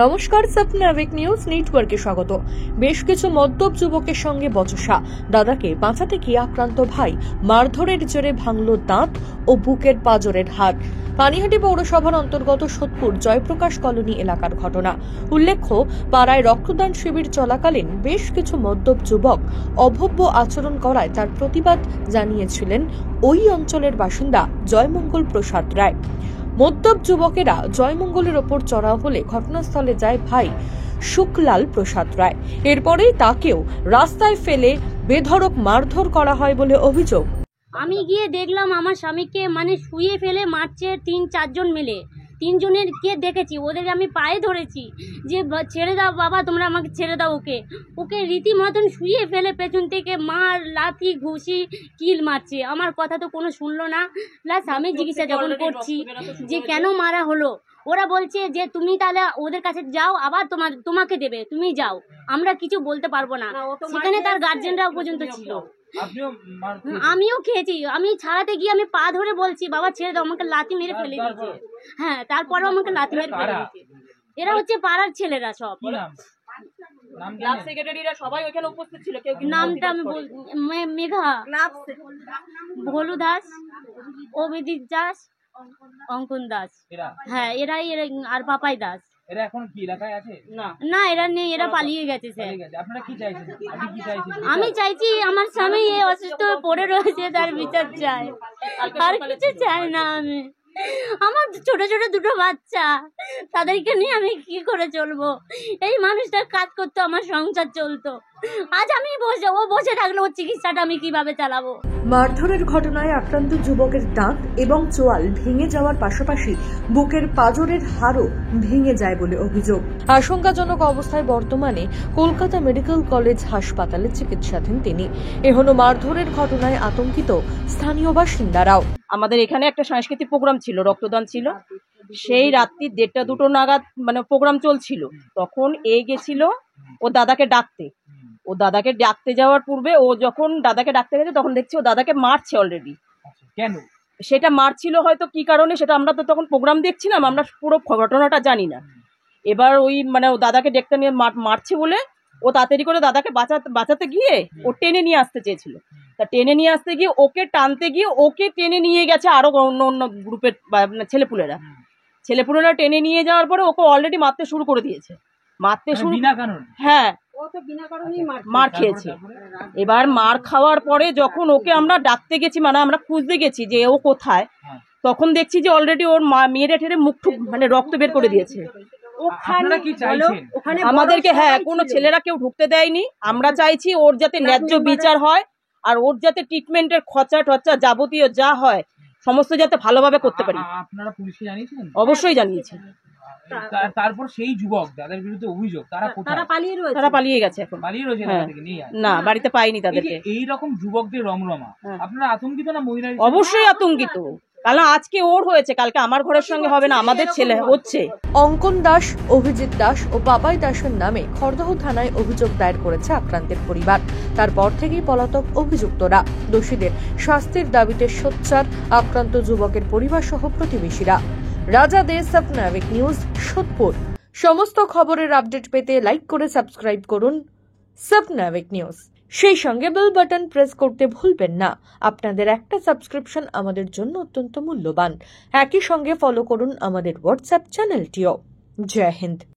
নমস্কার, স্বপ্নাবিক নিউজ নেটওয়ার্কে স্বাগত। বেশ কিছু মদ্যপ যুবকের সঙ্গে বচসা, দাদাকে বাঁচাতে গিয়ে আক্রান্ত ভাই, মারধরের জেরে ভাঙল দাঁত ও বুকের পাঁজরের হাড়। পানিহাটি পৌরসভার অন্তর্গত সোদপুর জয়প্রকাশ কলোনি এলাকার ঘটনা। উল্লেখ্য, পাড়ায় রক্তদান শিবির চলাকালীন বেশ কিছু মদ্যপ যুবক অভব্য আচরণ করায় তার প্রতিবাদ জানিয়েছিলেন ওই অঞ্চলের বাসিন্দা জয়মঙ্গল প্রসাদ রায়। মদ্যপ যুবকেরা জয়মঙ্গলের ওপর চড়াও হলে ঘটনাস্থলে যায় ভাই শুকলাল প্রসাদ রায়। এরপরেই তাকেও রাস্তায় ফেলে বেধড়ক মারধর করা হয় বলে অভিযোগ। আমি গিয়ে দেখলাম আমার স্বামীকে শুয়ে ফেলে মারছে 3-4 জন মিলে। 3 জনের কে দেখেছি, ওদের আমি পায়ে ধরেছি যে ছেড়ে দাও বাবা, তোমরা আমাকে ছেড়ে দাও। ওকে রীতিমতন শুয়ে ফেলে পেছন থেকে মার, লাথি, ঘুষি, কিল মারছে। আমার কথা তো কোনো শুনলো না। প্লাস আমি জিজ্ঞাসা যখন করছি যে কেন মারা হলো, ওরা বলছে যে তুমি তাহলে ওদের কাছে যাও, আবার তোমাকে দেবে, তুমি যাও, আমরা কিছু বলতে পারবো না। সেখানে তার গার্জেনরাও পর্যন্ত ছিল। আমিও খেয়েছি। আমি ছাড়াতে গিয়ে আমি পা ধরে বলছি বাবা ছেড়ে দাও, আমাকে লাথি মেরে ফেলে দিয়েছে। হ্যাঁ, তারপরেও আমাকে লাথি মেরে ফেলে দিয়েছে। এরা হচ্ছে পাড়ার ছেলেরা সব। ক্লাব সেক্রেটারিরা সবাই ওখানে উপস্থিত ছিল। কেউ নামটা আমি মেঘা, ভোলু দাস, অভিজিৎ দাস, অঙ্কন দাস। হ্যাঁ, এরাই আর পাপাই দাস। এরা এখন কি এলাকায় আছে? না, এরা নেই, এরা পালিয়ে গেছে স্যার। আপনারা কি চাইছেন? আপনি কি চাইছেন? আমি চাইছি আমার স্বামী অসুস্থ পড়ে রয়েছে, তার বিচার চাই, আর কিছু চাই না। আমি আমার ছোট ছোট 2 বাচ্চা, তাদেরকে নিয়ে আমি কি করে চলবো? এই মানুষটার কাজ করতো, আমার সংসার চলতো। আজ আমি বসে থাকলে ওর চিকিৎসাটা আমি কিভাবে চালাবো? মারধরের ঘটনায় আক্রান্ত যুবকের দাঁত এবং চোয়াল ভেঙে যাওয়ার পাশাপাশি বুকের পাঁজরের হাড়ও ভেঙে যায় বলে অভিযোগ। আশঙ্কাজনক অবস্থায় বর্তমানে কলকাতা মেডিকেল কলেজ হাসপাতালে চিকিৎসাধীন তিনি। এ হলো মারধরের ঘটনায় আতঙ্কিত স্থানীয় বাসিন্দারাও। আমাদের এখানে একটা সাংস্কৃতিক প্রোগ্রাম ছিল, রক্তদান ছিল। সেই রাত্রি 1:30-2 নাগাদ প্রোগ্রাম চলছিল। তখন গেছিল ও দাদাকে ডাকতে। ও দাদাকে ডাকতে যাওয়ার পূর্বে ও যখন দাদাকে ডাকতে গেছে তখন দেখছি ও দাদাকে মারছে অলরেডি। কেন সেটা মারছিল হয়তো কি কারণে, সেটা আমরা তো তখন প্রোগ্রাম দেখছিলাম, আমরা পুরো ঘটনাটা জানি না। এবার ওই ও দাদাকে দেখতে নিয়ে মারছে বলে ও তাড়াতাড়ি করে দাদাকে বাঁচাতে গিয়ে ও টেনে নিয়ে আসতে চেয়েছিল। তা টেনে নিয়ে আসতে গিয়ে ওকে টানতে গিয়ে ওকে টেনে নিয়ে গেছে আরো অন্য গ্রুপের ছেলেপুলেরা টেনে নিয়ে যাওয়ার পরে ওকে অলরেডি মারতে শুরু করে দিয়েছে। হ্যাঁ, মার খেয়েছে। এবার মার খাওয়ার পরে যখন ওকে আমরা ডাকতে গেছি, আমরা খুঁজতে গেছি যে ও কোথায়, তখন দেখছি যে অলরেডি ওর মেয়েরে ঠেরে মুখ রক্ত বের করে দিয়েছে। আমাদেরকে কোনো ছেলেরা কেউ ঢুকতে দেয়নি। আমরা চাইছি ওর যাতে ন্যায্য বিচার হয়, আর ওর যাতে ট্রিটমেন্টের খরচা টরচা যাবতীয় যা হয় সমস্ত যাতে ভালোভাবে করতে পারি। আপনারা পুলিশকে জানিয়েছেন? অবশ্যই জানিয়েছি। তারপর সেই যুবক যাদের বিরুদ্ধে অভিযোগ তারা পালিয়ে গেছে। এখন না, বাড়িতে পাইনি তাদেরকে। এইরকম যুবকদের রমরমা, আপনারা আতঙ্কিত না? মহিলা অবশ্যই আতঙ্কিত, কারণ আজকে ওর হয়েছে, কালকে আমার ঘরের সঙ্গে হবে না, আমাদের ছেলে হচ্ছে। অঙ্কন দাস, অভিজিৎ দাস ও পাপাই দাসের নামে খড়দহ থানায় অভিযোগ দায়ের করেছে আক্রান্তের পরিবার। তারপর থেকেই পলাতক অভিযুক্তরা। দোষীদের শাস্তির দাবিতে সোচ্চার আক্রান্ত যুবকের পরিবার সহ প্রতিবেশীরা। রাজা দে, স্বপ্নাবিক নিউজ, সোদপুর। সমস্ত খবরের আপডেট পেতে লাইক করে সাবস্ক্রাইব করুন স্বপ্নাবিক নিউজ। সেই সঙ্গে বেল বাটন প্রেস করতে ভুলবেন না। আপনাদের একটা সাবস্ক্রিপশন আমাদের জন্য অত্যন্ত মূল্যবান। একই সঙ্গে ফলো করুন আমাদের হোয়াটসঅ্যাপ চ্যানেলটিও। জয় হিন্দ।